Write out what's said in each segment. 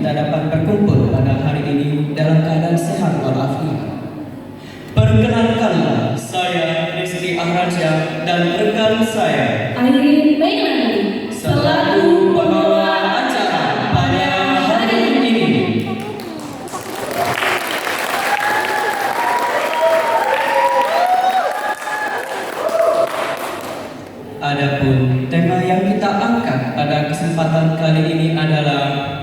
kita dapat berkumpul pada hari ini dalam keadaan sehat walafiat. Perkenalkanlah, saya Rizky Ahraja dan rekan saya Airin Mainani selaku pembawa acara pada hari ini. Adapun tema yang kita angkat pada kesempatan kali ini adalah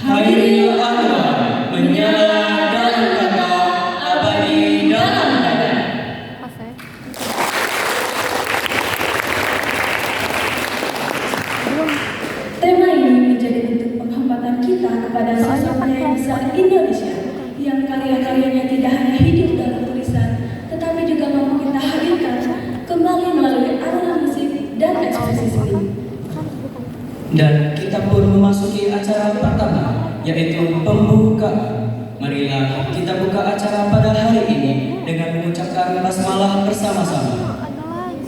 Hairil Anwar, menyala dalam kata, abadi dalam dada. Tema ini menjadi bentuk penghormatan kita kepada sosok penyair besar Indonesia yang karya-karyanya tidak hanya hidup dalam tulisan, tetapi juga mampu kita hadirkan kembali melalui alunan musik dan ekspresi seni. Dan kita pun memasuki acara pertama, yaitu pembukaan. Marilah kita buka acara pada hari ini dengan mengucapkan basmalah bersama-sama.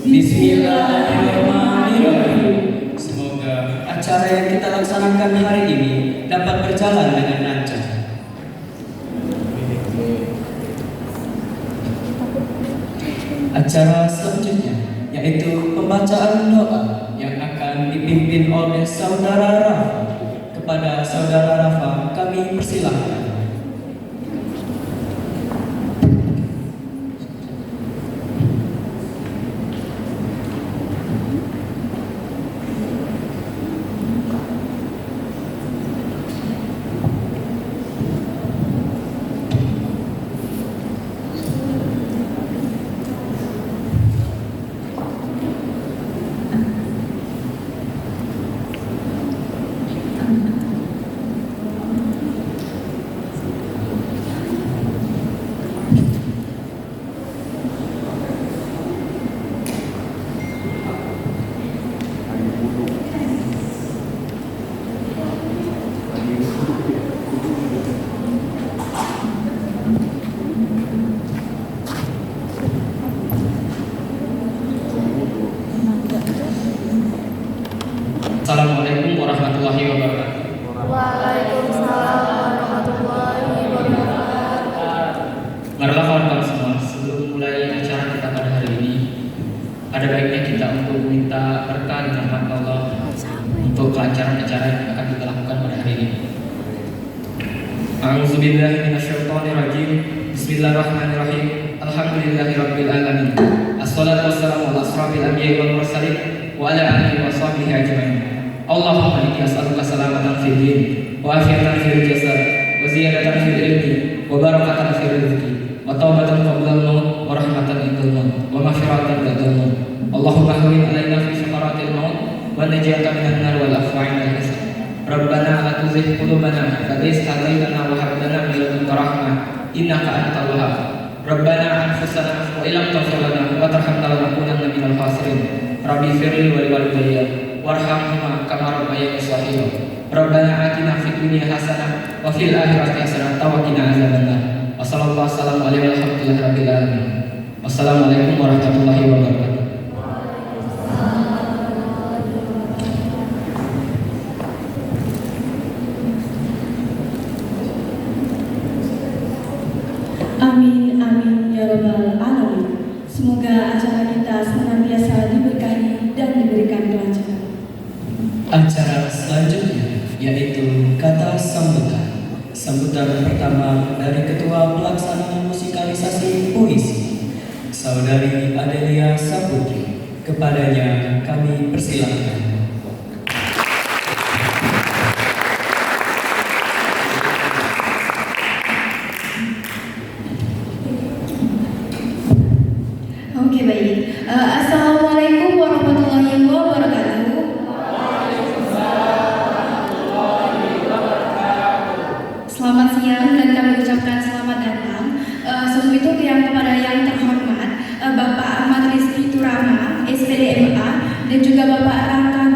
Bismillahirrahmanirrahim. Semoga acara yang kita laksanakan hari ini dapat berjalan dengan lancar. Acara selanjutnya yaitu pembacaan doa yang akan dipimpin oleh Saudara Rafa. Kepada Saudara Rafa kami persilahkan. Assalamualaikum warahmatullahi wabarakatuh. Waalaikumsalam warahmatullahi wabarakatuh. Marilah kawan-kawan semua, sebelum mulai acara kita pada hari ini, ada baiknya kita untuk minta berkah dengan rahmat Allah untuk kelancaran acara yang akan kita lakukan pada hari ini. A'udzubillahi minasyaitonirrajim. Bismillahirrahmanirrahim. Alhamdulillahirabbil alamin. Assalatu wassalamu ala asrofil anbiya'i wal mursalin wa ala alihi wa sahbihi ajmain. Allahumma inni as'aluka salamatan fid din wa afiatan fil jasad wa ziyadatan fil ilmi wa barakatan fil rizqi wa taubatan qabla al-maut wa rahmatan indal maut wa maghfiratan ba'dal maut. Allahumma hawwin 'alaina fi sakaratil maut wa najatan minan nar wal afwa 'inda al-hisab. Rabbana la tuzigh qulubana ba'da idh hadaytana wa hab lana min ladunka rahmah innaka antal wahhab. Rabbana anfusana wa illam taghfir lana wa tarhamna lanakunanna minal khasirin. Rabbi firli wa liwalidayya warhamhuma kama rabbayani shaghira. Rabbana atina fid dunya hasanah wa fil akhirati hasanah wa qina azabannar. Wassalamualaikum warahmatullahi wabarakatuh. Wassalamualaikum warahmatullahi wabarakatuh. Amin, amin, ya rabbal alamin. Semoga acara kita senantiasa diberkahi dan diberikan kelancaran. Acara selanjutnya yaitu kata sambutan. Sambutan pertama dari Ketua Pelaksana Musikalisasi Puisi, Saudari Adelia Saputri. Kepadanya kami persilahkan. Oke, baik. Assalamualaikum warahmatullahi wabarakatuh. Selamat siang dan kami ucapkan selamat datang. Sebelum itu yang kepada yang terhormat Bapak Ahmad Rizky Turama, SPD MA, dan juga Bapak Raka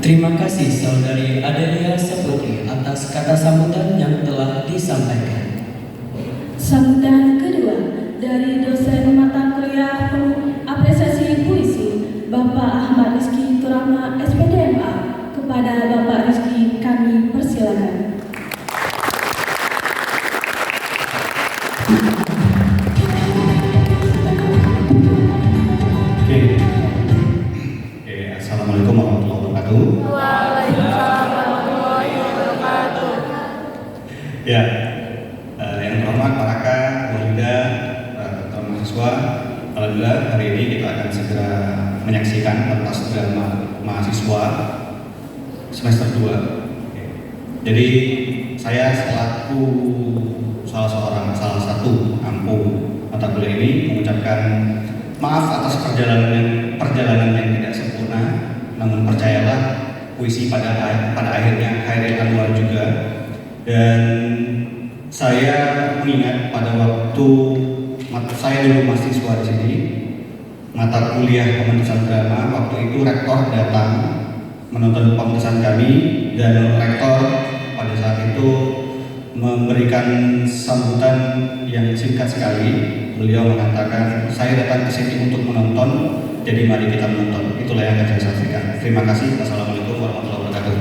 Terima kasih Saudari Adelia Saputri atas kata sambutan yang telah disampaikan. Sambutan kedua dari dosen mata kuliah penuh apresiasi puisi Bapak Ahmad Rizky Turahma SPDMA. Kepada Bapak Rizky kami persilakan. Assalamualaikum warahmatullahi wabarakatuh. Waalaikumsalam warahmatullahi wabarakatuh. Ya, yang terhormat para Raka, Walida, para mahasiswa, alhamdulillah hari ini kita akan segera menyaksikan pentas drama mahasiswa semester 2. Jadi saya selaku salah satu ampu mata kuliah ini mengucapkan maaf atas perjalanan yang tidak sempurna, namun percayalah puisi pada akhirnya Khairil Anwar juga. Dan saya mengingat pada waktu saya dulu mahasiswa di sini, mata kuliah pementasan drama, waktu itu rektor datang menonton pementasan kami dan rektor pada saat itu memberikan sambutan yang singkat sekali. Beliau mengatakan, saya datang ke sini untuk menonton, jadi mari kita menonton. Itulah yang akan saya saksikan. Terima kasih. Wassalamualaikum warahmatullahi wabarakatuh.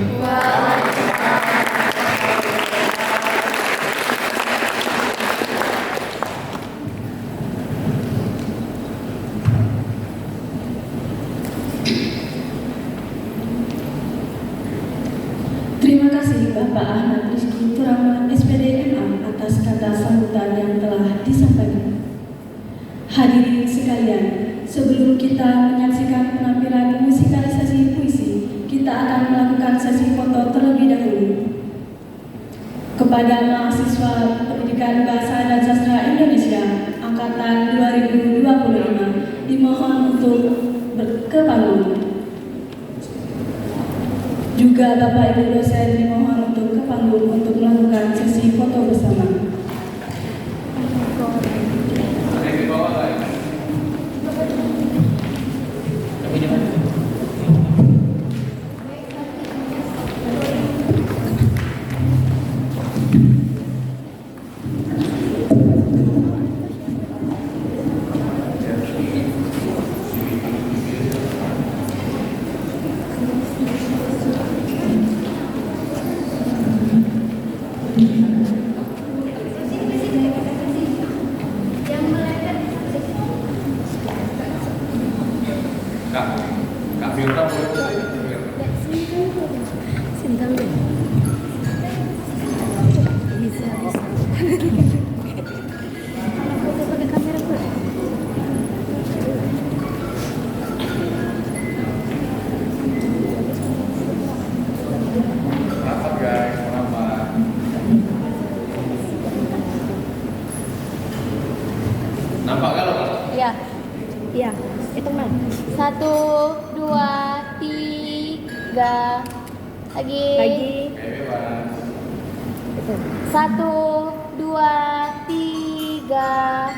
Terima kasih Bapak Ahmad Rizky Turahma SPDMA atas kata sambutan yang telah disampaikan. Hadirin sekalian, sebelum kita menyaksikan penampilan musikalisasi puisi, kita akan melakukan sesi foto terlebih dahulu. Kepada mahasiswa Pendidikan Bahasa dan Sastra Indonesia Angkatan 2025, dimohon untuk ke panggung. Juga Bapak Ibu dosen dimohon untuk ke panggung untuk melakukan sesi foto bersama. Iya, hitung dong. 1, 2, 3. Lagi. 1, 2, 3.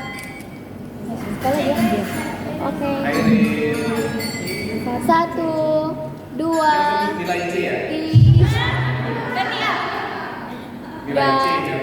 Sekali ya. Oke. 1, 2, 1, 2, 3. Lagi nggak?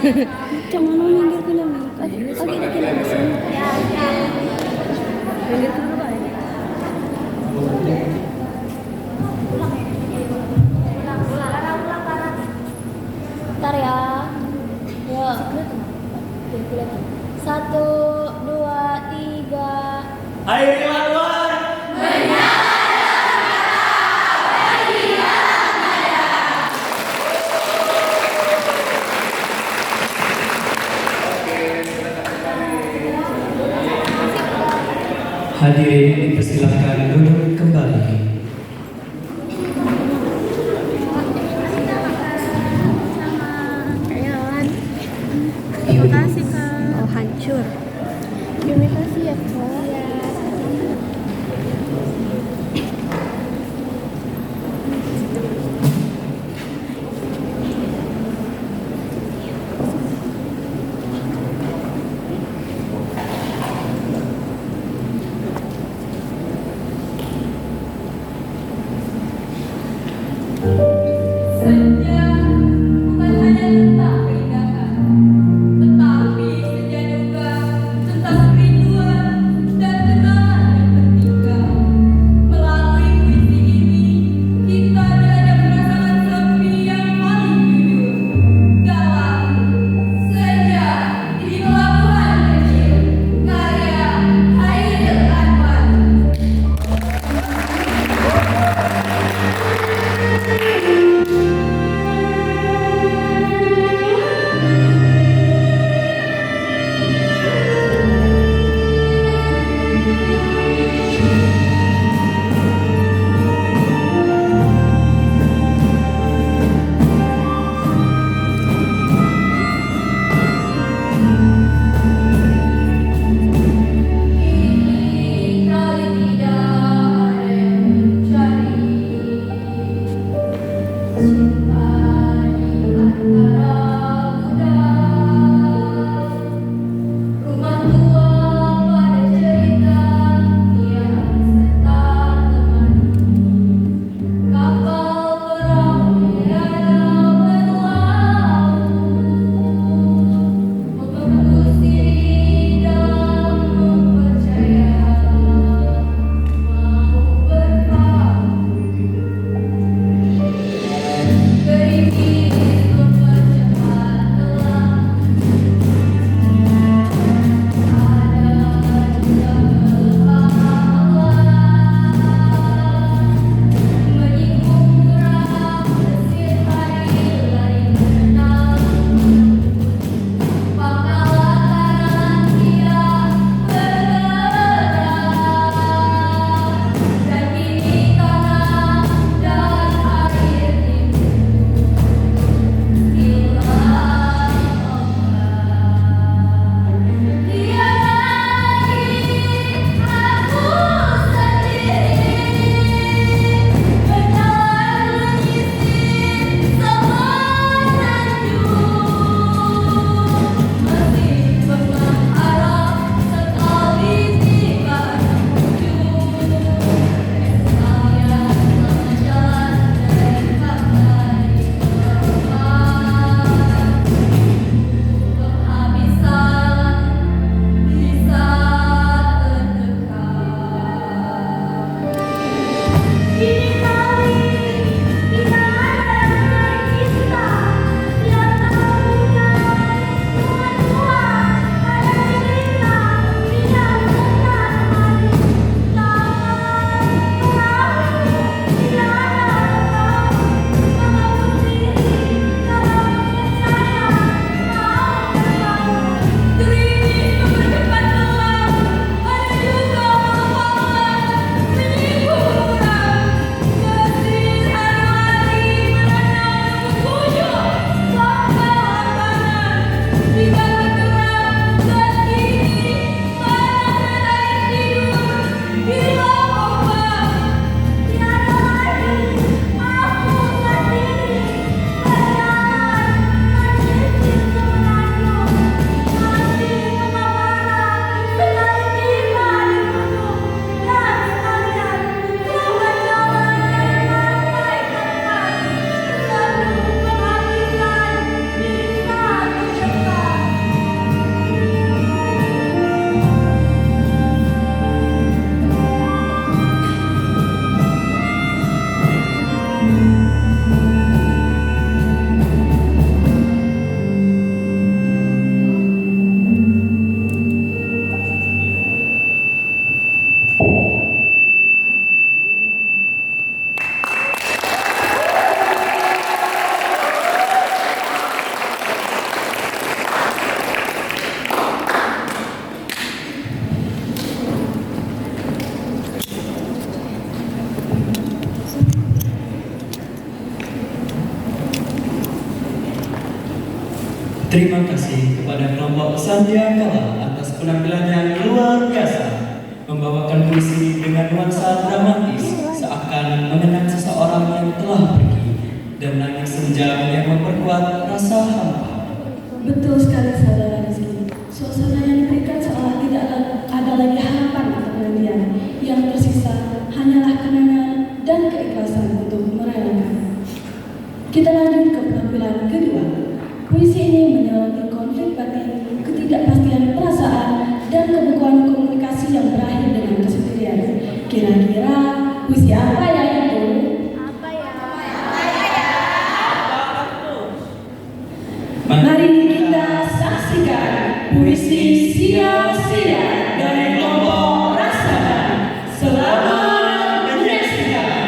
Jangan mau minggir ke dalam. Oke, kita langsung. Minggir ke dulu, Ntar ya. Yuk. 1, 2, 3. Ayo keluar. Hadirin dipersilakan duduk kembali. Terima kasih Kak. Oh hancur. Terima kasih ya Kak. Ya. Senja bukan hanya tentang keindahan, tetapi senja juga tentang kerinduan dan kenangan yang tertinggal. Melalui puisi ini, kita diajak merasakan sepi yang paling jujur dalam Senja di Pelabuhan Kecil, karya Hairil Anwar. Terima kasih kepada kelompok Sandiakala atas penampilan yang luar biasa, membawakan puisi dengan nuansa dramatis seakan mengenang seseorang yang telah pergi dan nangis senja yang memperkuat rasa hampa. Betul sekali saudara Rizky. Suasana yang diberikan seolah tidak ada lagi harapan atau penantian. Yang tersisa hanyalah kenangan dan keikhlasan untuk merelakan. Kita lanjut ke penampilan kedua. Puisi ini menyoroti konflik batin, ketidakpastian perasaan, dan kebekuan komunikasi yang berakhir dengan kesendirian. Kira-kira puisi apa ya itu? Mari kita saksikan puisi sia-sia dari kelompok Rasakan. Selamat menyaksikan.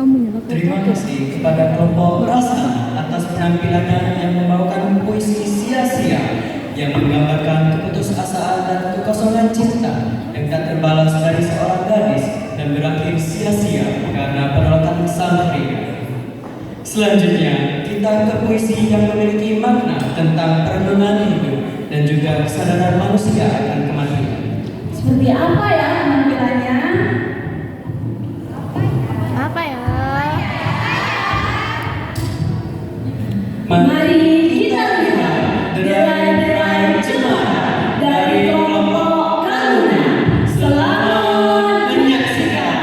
Terima kasih kepada kelompok Rasa atas penampilannya yang membawakan puisi sia-sia yang menggambarkan keputusasaan dan kekosongan cinta yang tak terbalas dari seorang gadis dan berakhir sia-sia karena penolakan sang pria. Selanjutnya, kita ke puisi yang memiliki makna tentang perenungan hidup dan juga kesadaran manusia akan kematian. Seperti apa ya penampilannya? Apa ya? Mari kita lihat derai-derai cemara dari kelompok Kaluna. Selamat menyaksikan.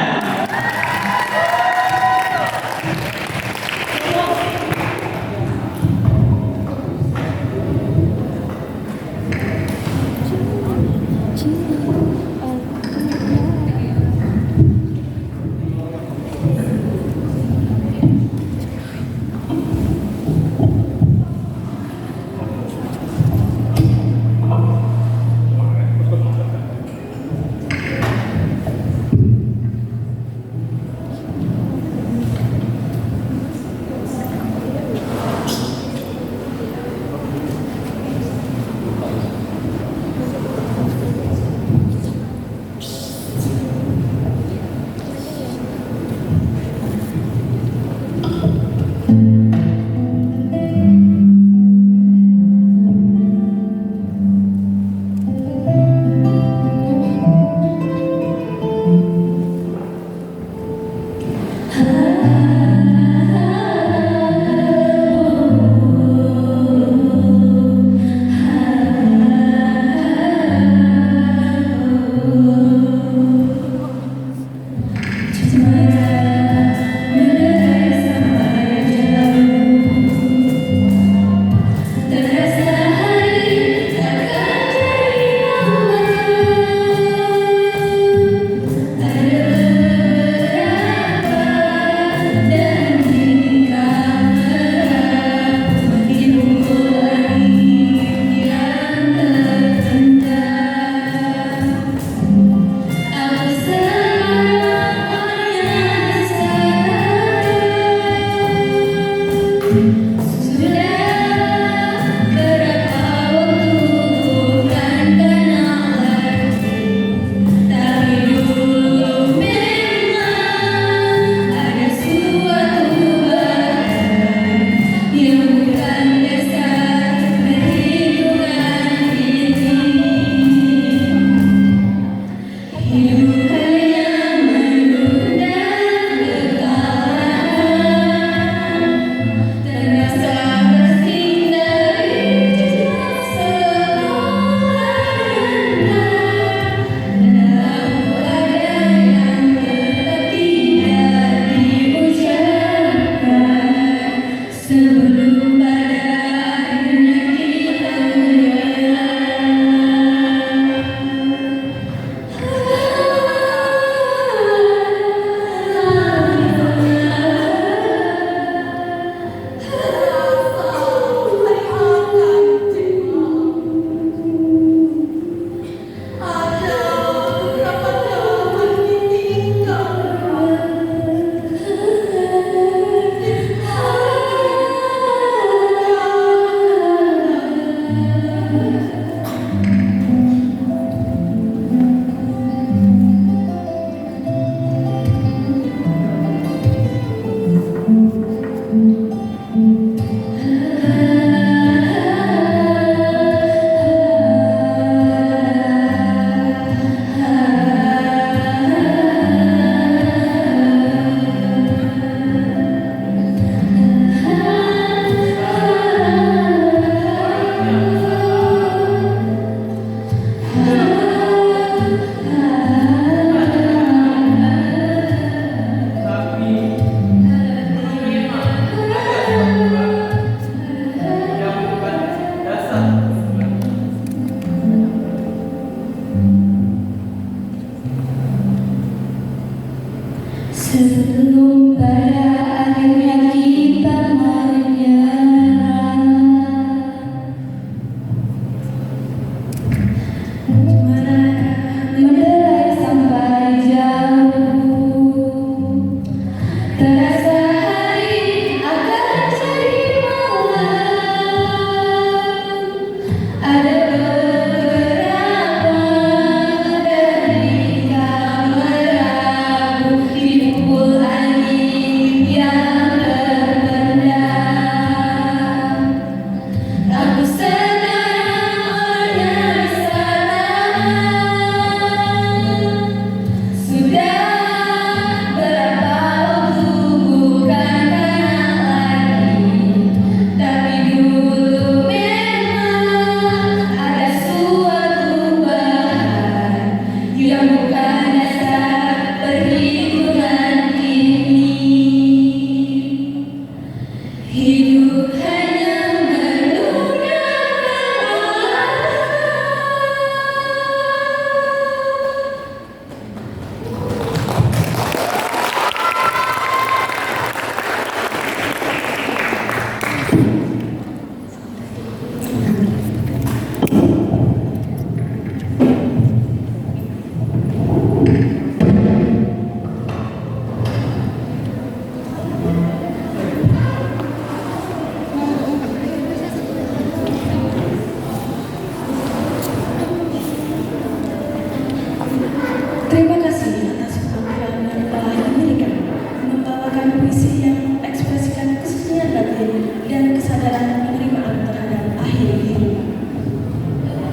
pelajaran penerimaan terhadap akhir hidup.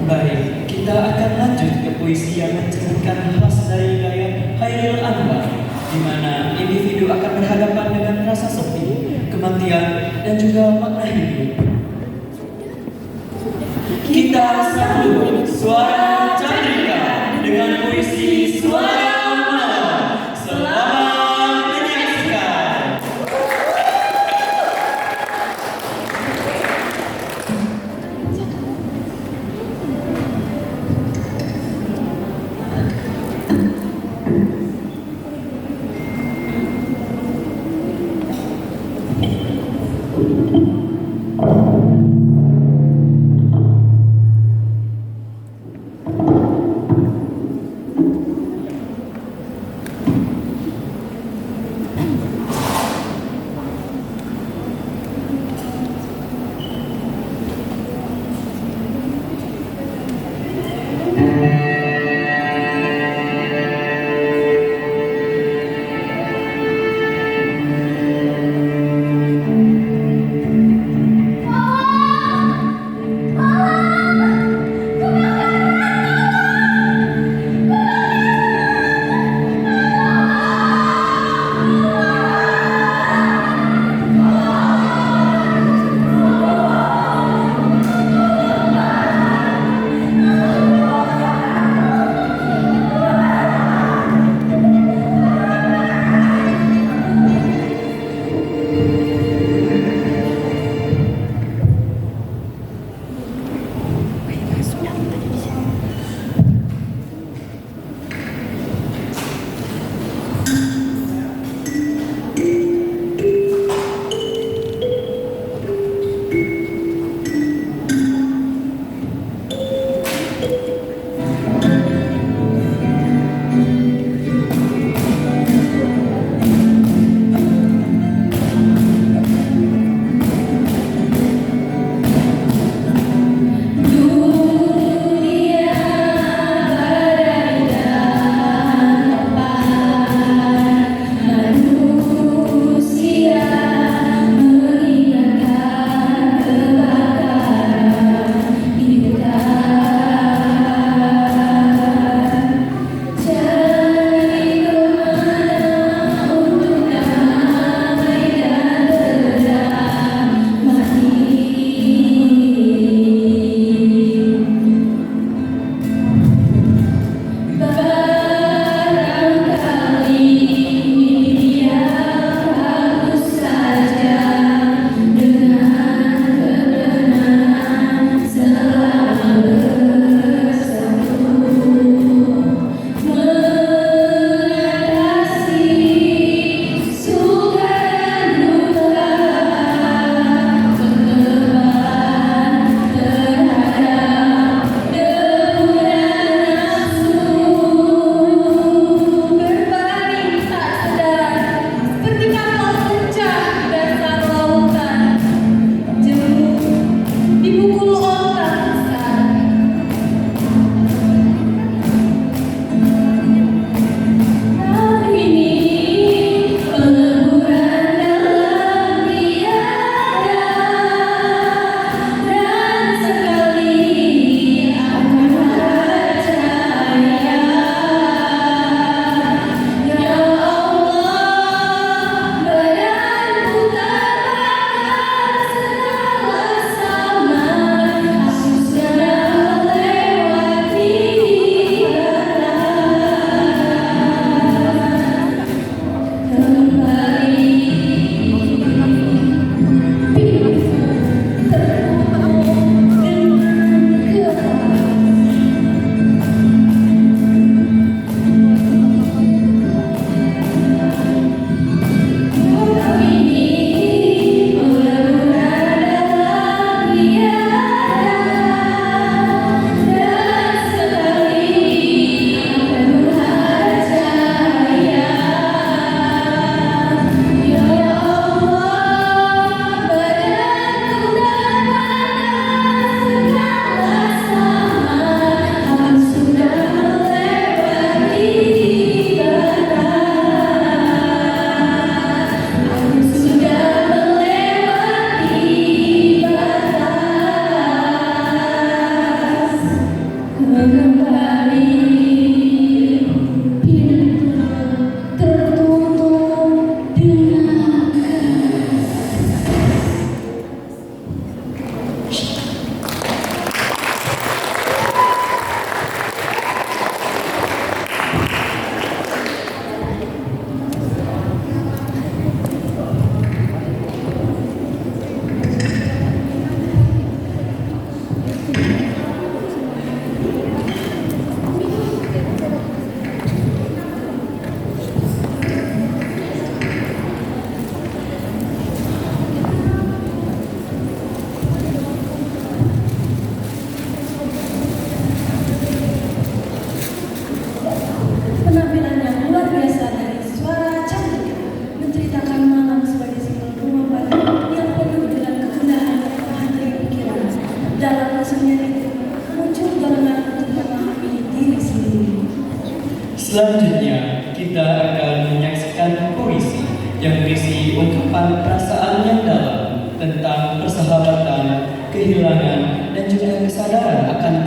Baik, kita akan lanjut ke puisi yang mencerminkan khas dari gaya Khairil Anwar, di mana individu akan berhadapan dengan rasa sepi, kematian, dan juga makna hidup. Kita sambut suara Chandrika dengan puisi Suara Malam. Selamat menyaksikan.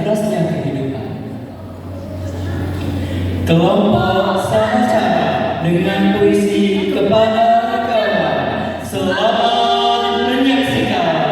derasnya kehidupan. Kelompok sama cara dengan puisi kepada kawan. Selamat menyaksikan.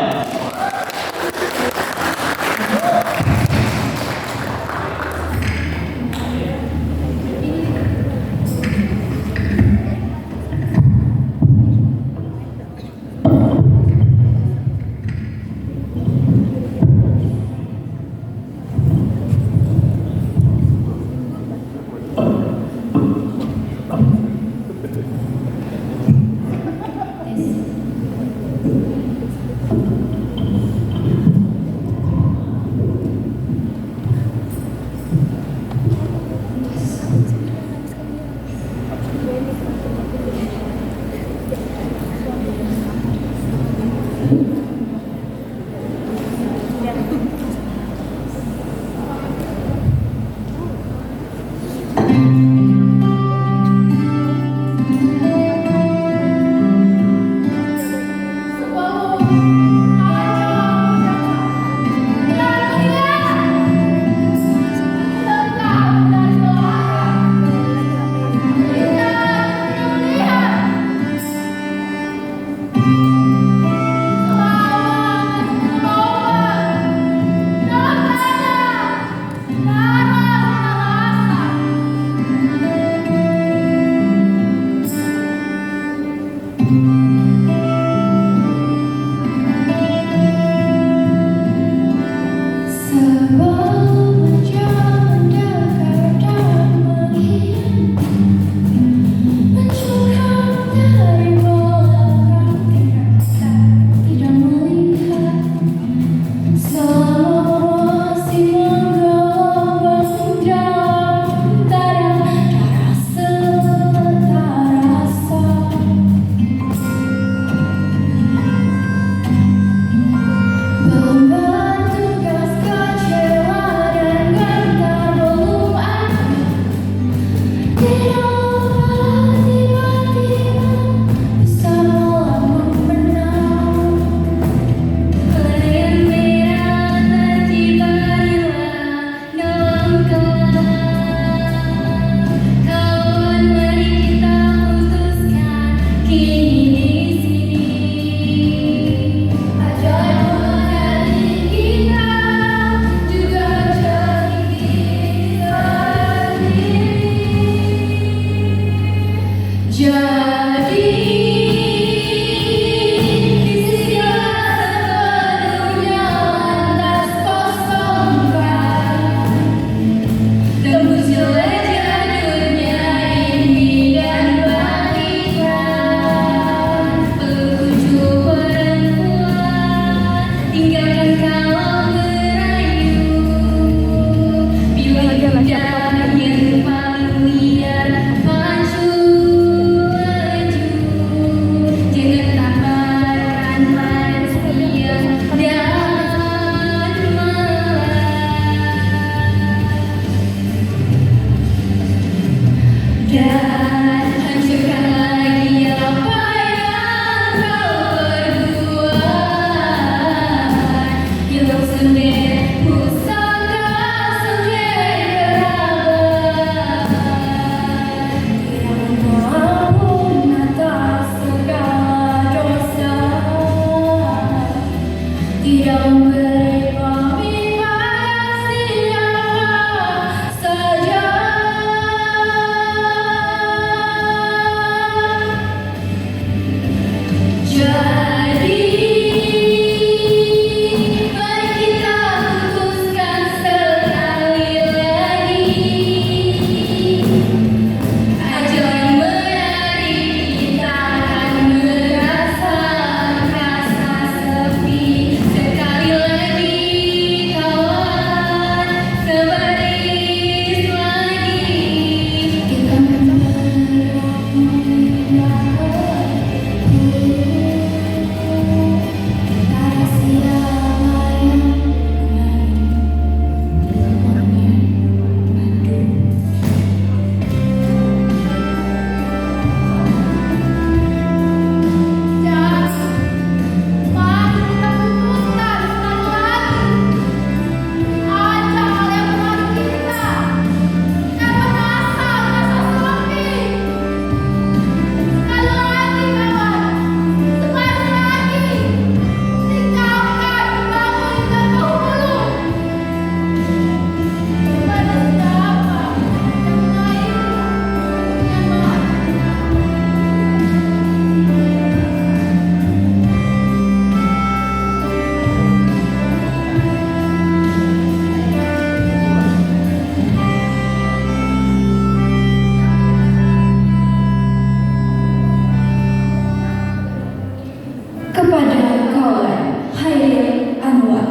kepada kawan Hairil Anwar.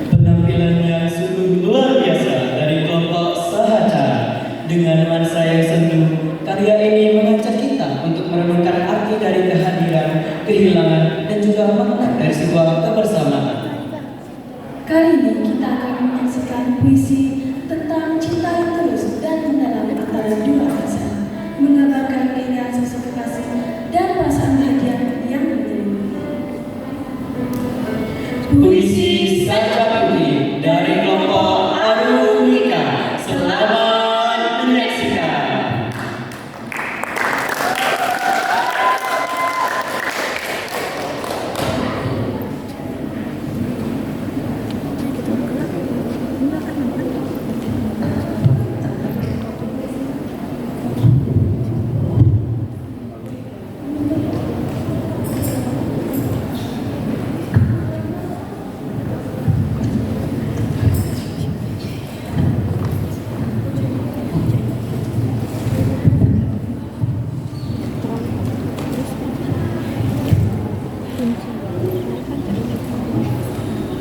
Penampilannya sungguh luar biasa dari kelompok Sahaja. Dengan nuansa yang sendu, karya ini mengajak kita untuk merenungkan arti dari kehadiran, kehilangan, dan juga makna dari sebuah kebersamaan. Kali ini kita akan menyaksikan puisi tentang cinta yang tulus dan mendalam antara dua bangsa, menggambarkan keindahan sosok kekasih dan perasaan bahagia yang menyelimuti. Puisi Saja Putih dari kelompok Arumika. Selamat menyaksikan.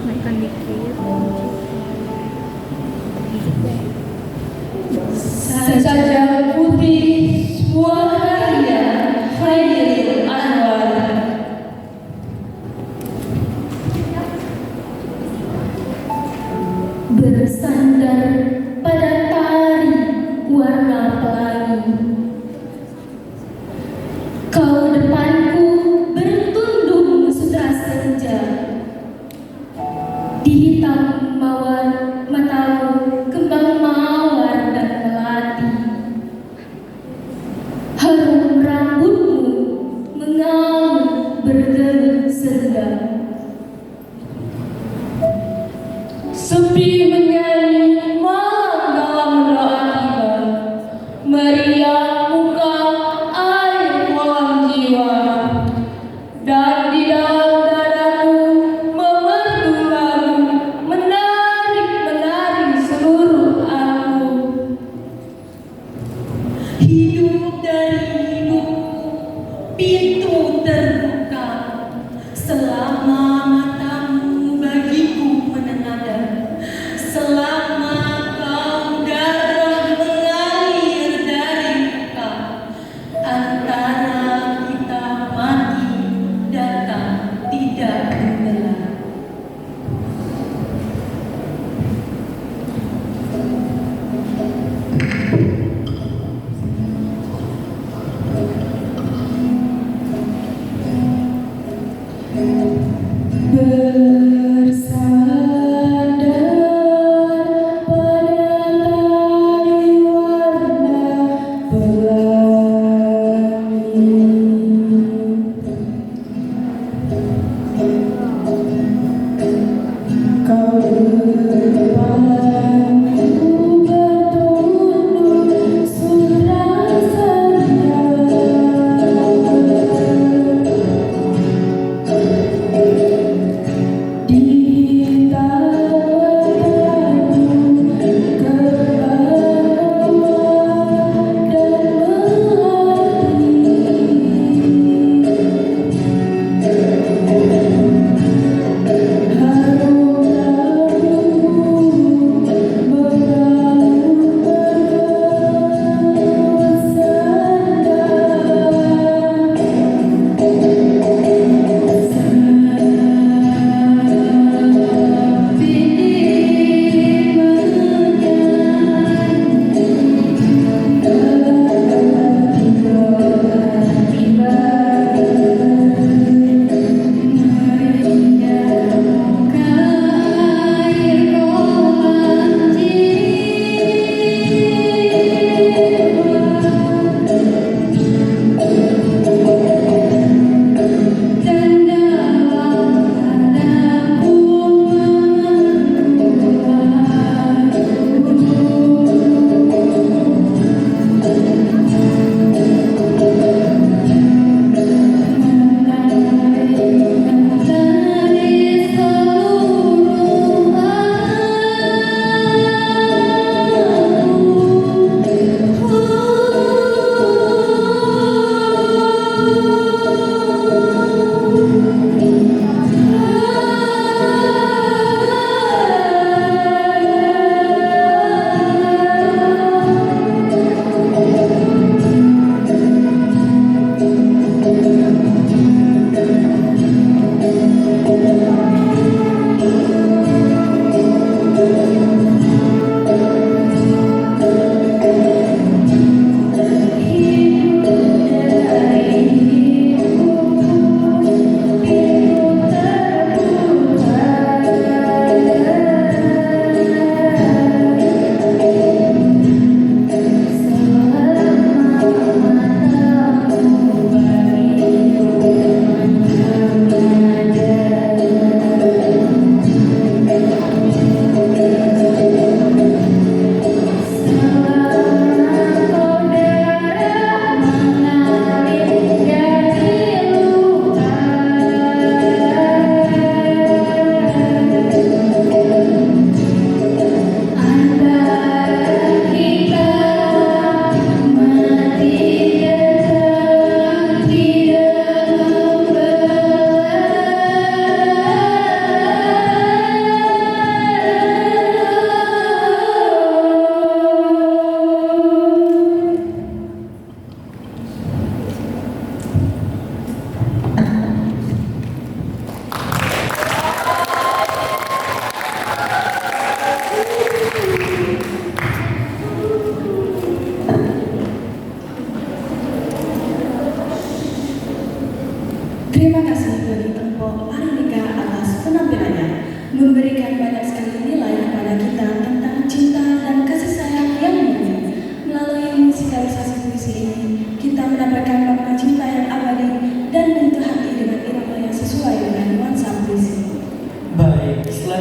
Makan dikit. Saja Putih, sebuah karya Hairil Anwar. Bersandar pada tari warna pelangi, kau depanku bertundung sutra senja. Di hitam mawar matamu kembang mawar dan melati. Harum rambutmu mengamuk bergelut senja. Sepi menyanyi malam dalam doa tiba, meriah muka air kolam jiwa, dan di dalam dadaku memerdu lagu menarik seluruh aku. Hidup dari hidupku, pintu terbuka, selama matamu bagiku menenada. Selama kau darah mengalir dari muka, antara kita mati datang tidak mengelak. Bersandar pada tari warna pelangi, kau depanku bertundung sutra senja. Di hitam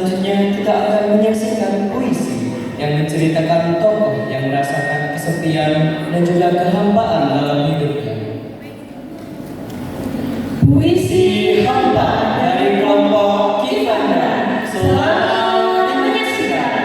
selanjutnya kita akan menyaksikan puisi yang menceritakan tokoh yang merasakan kesepian dan juga kehampaan dalam hidupnya. Puisi Hamba dari kelompok Kifanda. Selamat menyaksikan.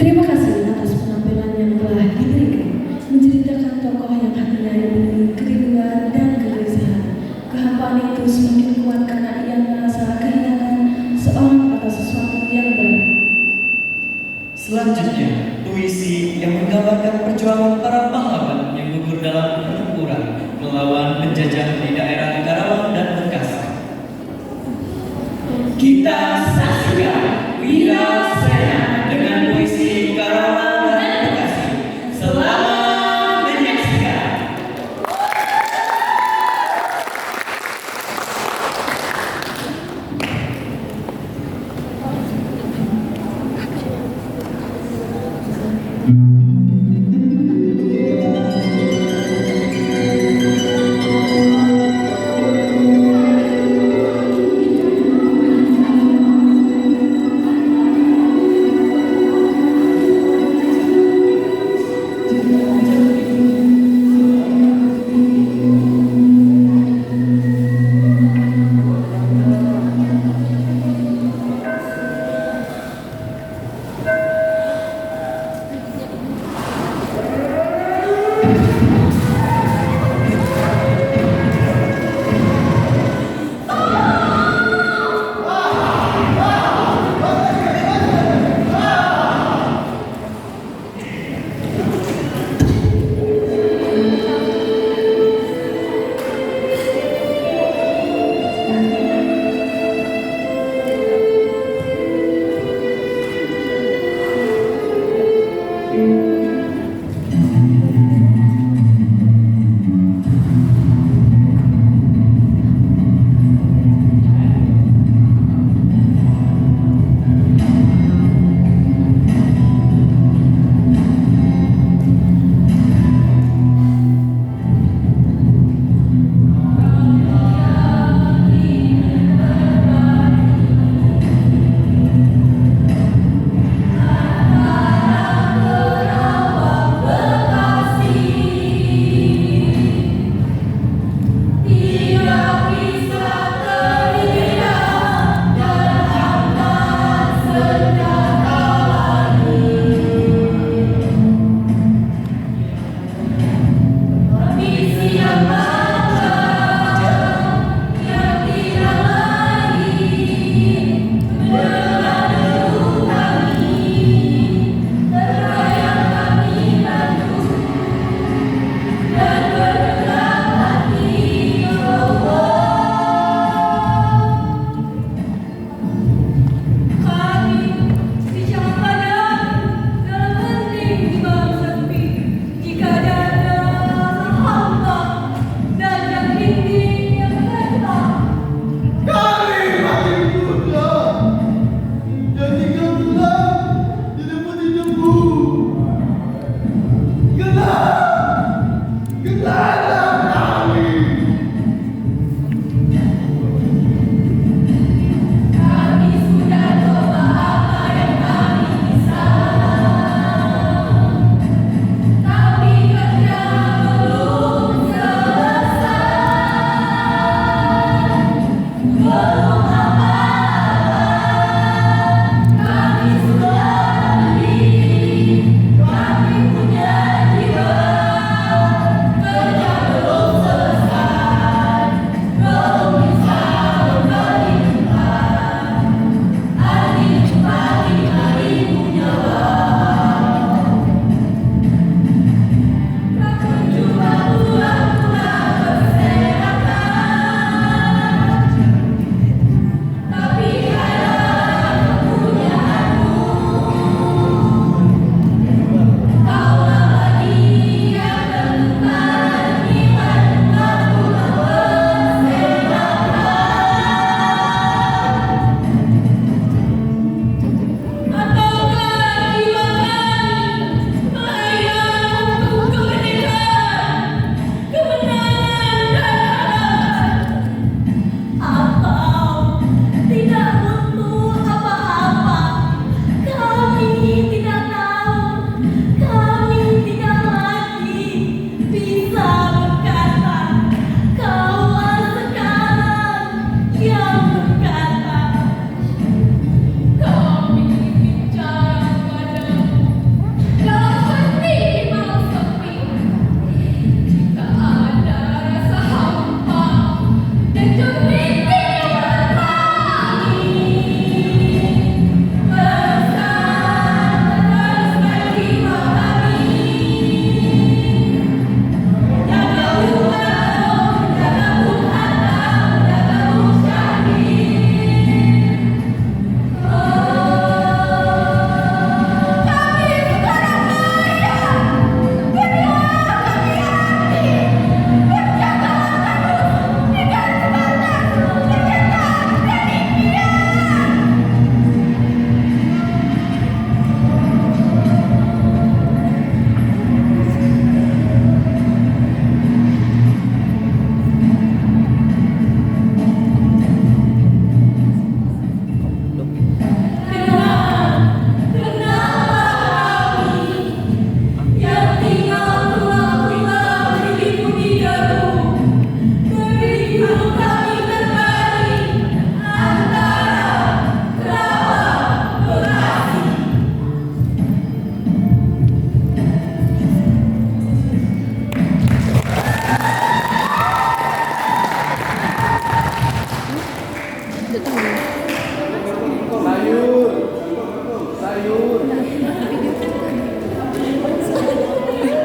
Terima kasih atas penampilan yang telah diberikan, menceritakan tokoh yang hatinya dipenuhi kerinduan dan kegelisahan. Kehampaan itu semakin kuat karena ia merasa kehilangan seorang atau sesuatu yang berarti. Selanjutnya, puisi yang menggambarkan perjuangan para pahlawan yang gugur dalam pertempuran melawan penjajah di daerah Karawang dan Bekasi. Kita saksikan Wirasena dengan puisi Karawang dan Bekasi. Selamat menyaksikan.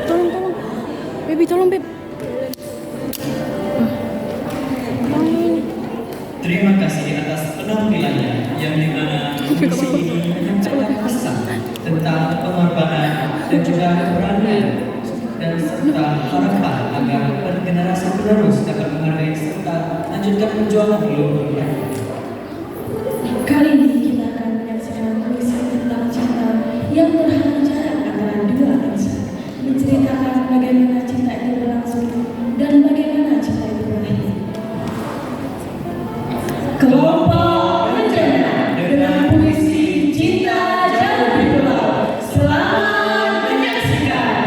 Tolong. Baby, tolong, Beb. Terima kasih atas penampilannya yang dimana puisi ini menyampaikan pesan tentang pengorbanan dan juga keberanian dan serta harapan agar generasi penerus dapat menghargai serta lanjutkan perjuangan leluhur mereka. Kali ini kita akan menyaksikan puisi tentang cinta yang terhalang jarak antara dua insan, menceritakan bagaimana cinta itu berlangsung dan bagaimana cinta itu berakhir. Kelompok rencana dengan puisi Cinta Jauh di Pulau. Selamat menyaksikan.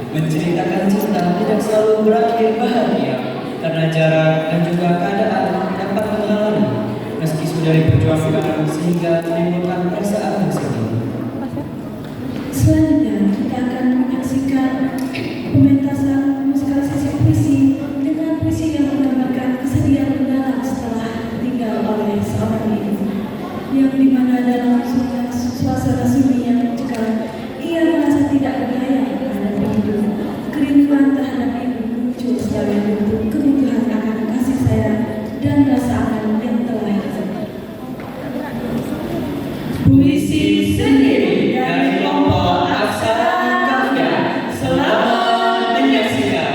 Menceritakan cinta tidak selalu berakhir bahagia, karena jarak dan juga keadaan dapat menghalangi, meski sudah diperjuangkan sehingga menimbulkan perasaan bersedih. Selanjutnya kita akan menyaksikan pementasan musikalisasi puisi dengan puisi yang menggambarkan kesedihan mendalam setelah tinggal oleh seorang ibu, yang dimana dalam suasana sunyi yang mencekam ia merasa tidak berdaya menghadapi hidup. Kerinduan terhadap ibu muncul sebagai bentuk kebutuhan akan kasih sayang dan rasa aman yang telah hilang. Puisi sendiri dari kelompok Aksara Karya. Selamat menyaksikan.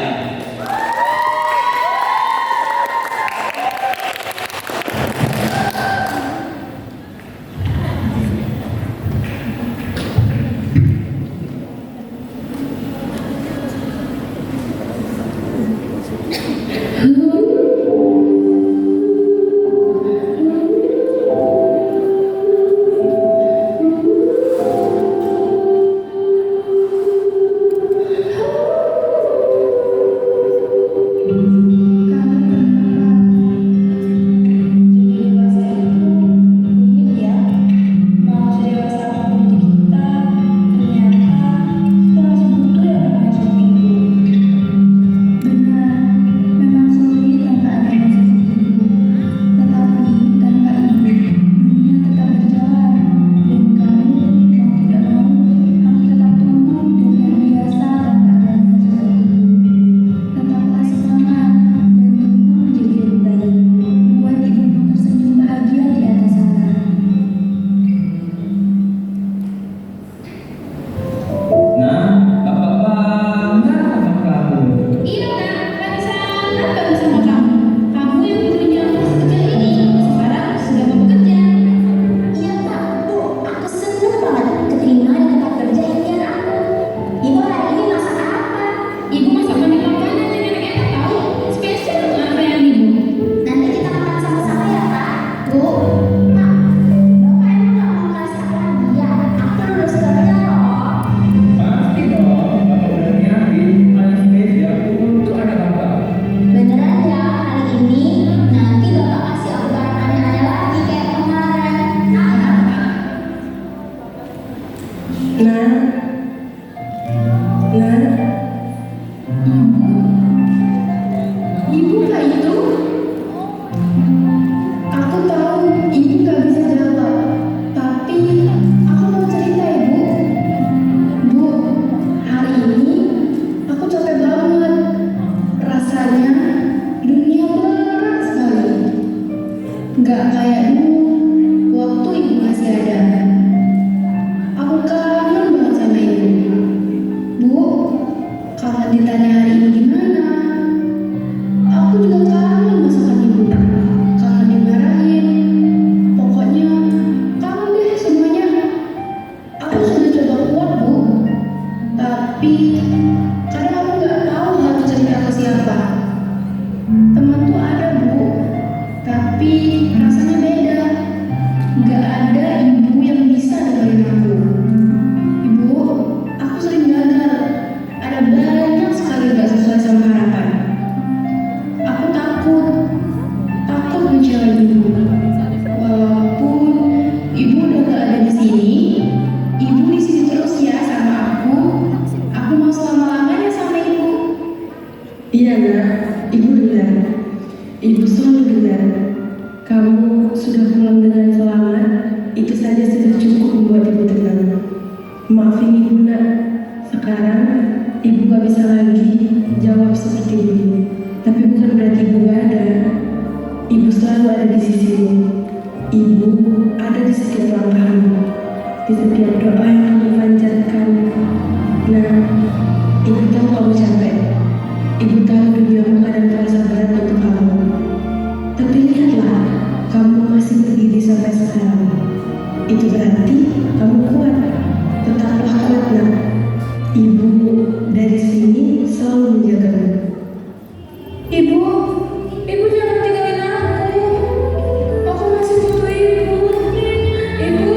Ibu kah itu? Aku tahu ibu gak bisa jawab, tapi aku mau cerita ibu. Bu, hari ini aku capek banget. Rasanya dunia berat sekali. Gak kayak dulu waktu ibu masih ada. Aku kangen banget sama ibu. Bu, kalau ditanya hari ini gimana? Aku juga kangen masakan ibu, kangen dimarahin. Pokoknya kangen deh semuanya. Aku sudah coba kuat bu, tapi kadang aku nggak tahu harus cerita ke siapa. Teman tuh ada bu, tapi rasanya beda. Nggak ada ibu yang bisa dengerin aku. Ibu, aku sering gagal. Ada banyak sekali nggak sesuai sama harapan. Aku takut mengecewain ibu. Walaupun ibu udah gak ada di sini, ibu di sini terus ya sama aku. Aku mau selama-lamanya sama ibu. Iya nak, ibu dengar. Ibu selalu dengar. Kamu sudah pulang dengan selamat. Itu saja sudah cukup membuat ibu tenang. Maafin ibu nak. Sekarang ibu gak bisa lagi jawab seperti dulu. Tapi bukan berarti ibu gak ada. Ibu selalu ada di sisimu. Ibu ada di setiap langkahmu, di setiap doa yang kamu panjatkan. Nah, ibu tahu kamu capek. Ibu tahu duniamu kadang terasa berat untuk kamu. Tapi lihatlah, kamu masih berdiri sampai sekarang. Itu berarti kamu kuat. Tetaplah kuat nak. Ibu dari sini selalu menjagamu. Ibu jangan tinggalin aku. Aku masih butuh ibu. Ibu.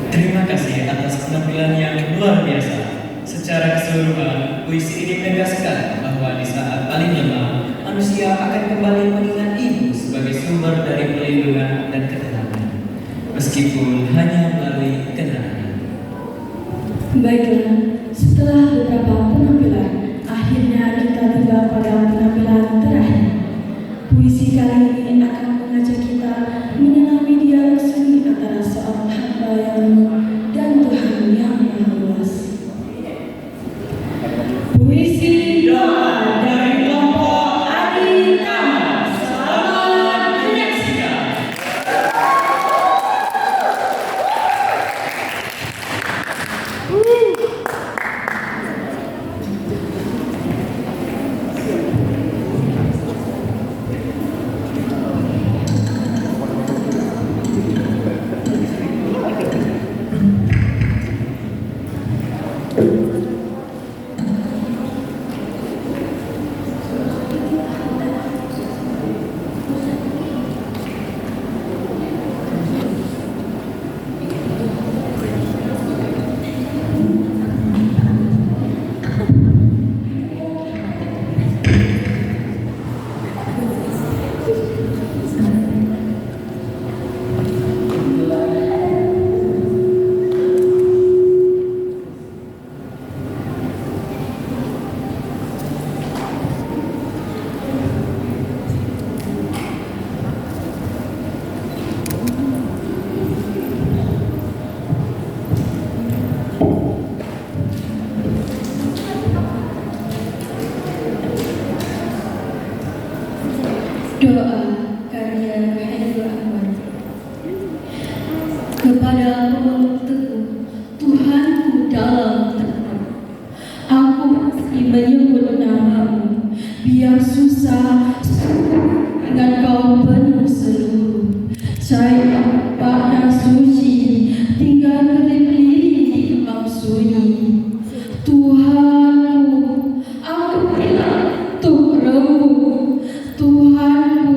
Terima kasih atas penampilan yang luar biasa. Secara keseluruhan, puisi ini menegaskan bahwa di saat paling lemah, manusia akan kembali mengingat ibu sebagai sumber dari perlindungan dan ketenangan, meskipun hanya melalui kenangan. Baiklah, setelah beberapa penampilan, akhirnya kita tiba pada penampilan terakhir. Puisi kali ini akan mengajak kita menyelami dialog seni antara seorang hamba yang lemah dan Tuhan yang Maha Luas. Puisi doa dari kelompok Adi Tama. Selamat menyaksikan. Doa karya Hairul Anwar. Kepada pemeluk teguh, Tuhanku dalam teguh, aku masih menyebut namamu, biar susah dengan kau penuh seluruh. Saya makna suci, tinggal kelip-lip di kembang sunyi. Tuhanku, aku bilang tuh remuk. Tuhanku,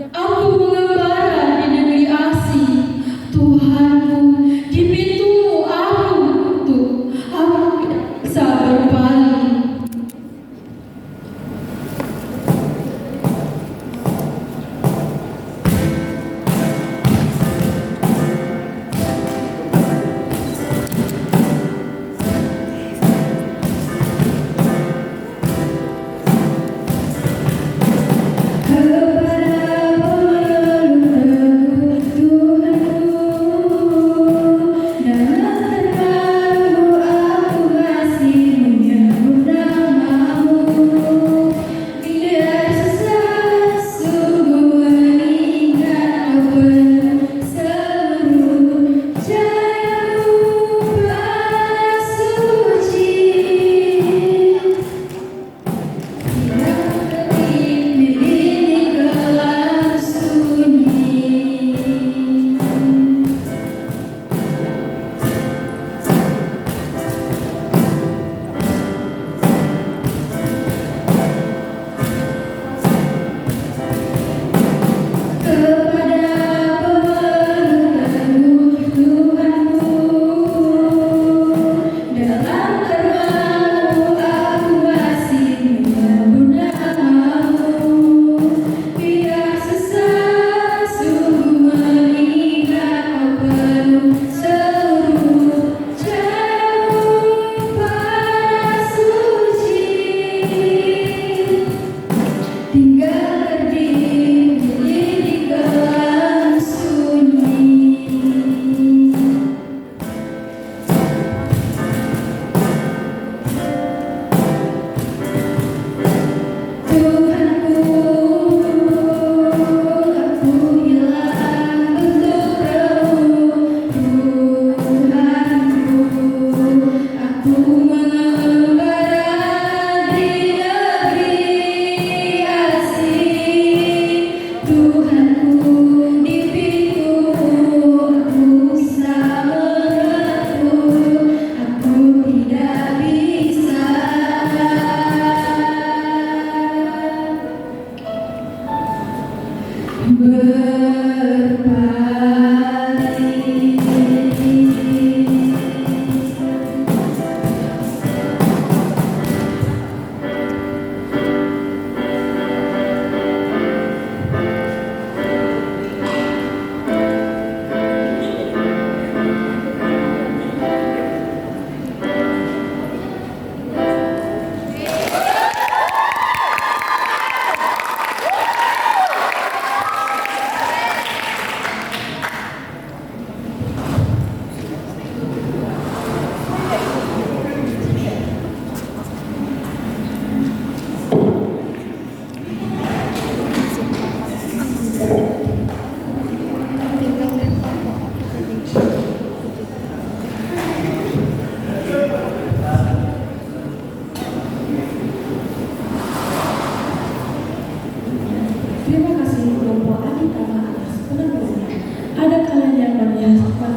aku mengembara di negeri asing. Tuhanku, di pintumu aku kutuk. Aku tidak bisa berpaling.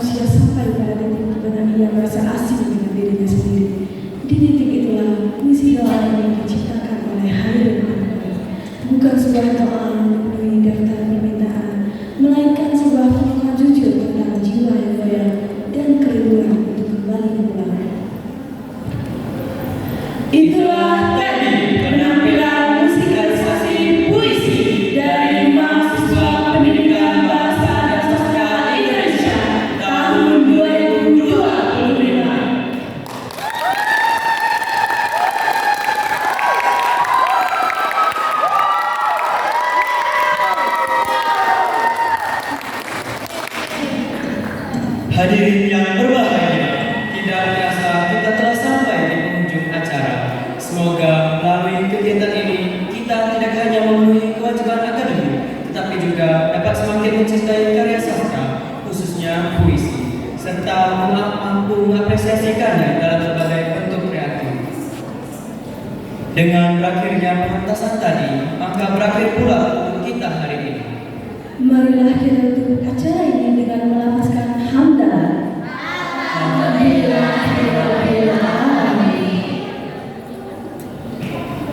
manusia sampai pada titik di mana ia merasa asing dengan dirinya sendiri. Di titik itulah puisi doa ini diciptakan oleh Hairil Anwar. Bukan sebuah doa memenuhi daftar permintaan, melainkan sebuah pelukan jujur tentang jiwa yang goyah dan kerinduan untuk kembali pulang. Itulah tadi penampilan musikalisasi puisi dari mahasiswa pendidikan bahasa dan sastra Indonesia tahun 2025. Hadirin yang berbahagia, tidak terasa kita telah sampai di penghujung acara. Semoga melalui kegiatan ini kita tidak hanya memenuhi kewajiban akademik, tetapi juga dapat semakin mencintai karya sastra, khususnya puisi, serta mampu mengapresiasikannya dalam berbagai bentuk kreatif. Dengan berakhirnya pementasan tadi, maka berakhir pula untuk kita hari ini. Marilah kita tutup acara ini dengan melafazkan hamdalah.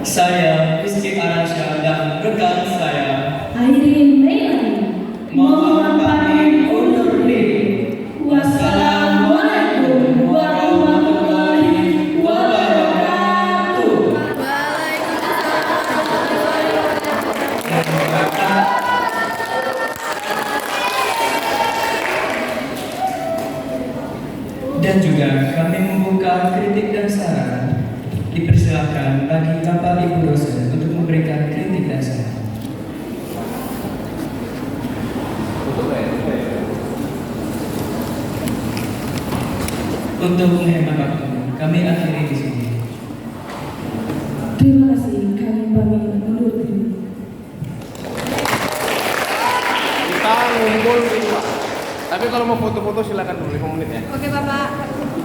Saya Rizky Arasha dan rekan saya Airin Melani mohon pamit undur diri. Wassalamualaikum warahmatullahi wabarakatuh. Dan juga kami membuka kritik dan saran. Dipersilakan bagi Bapak Ibu dosen untuk memberikan kritik dan saran. Untuk menghemat waktu, kami akhiri di sini. Terima kasih, kami pamit undur diri. Kita ngumpul di luar. Tapi kalau mau foto-foto silakan dulu 5 menit ya. Oke, Bapak.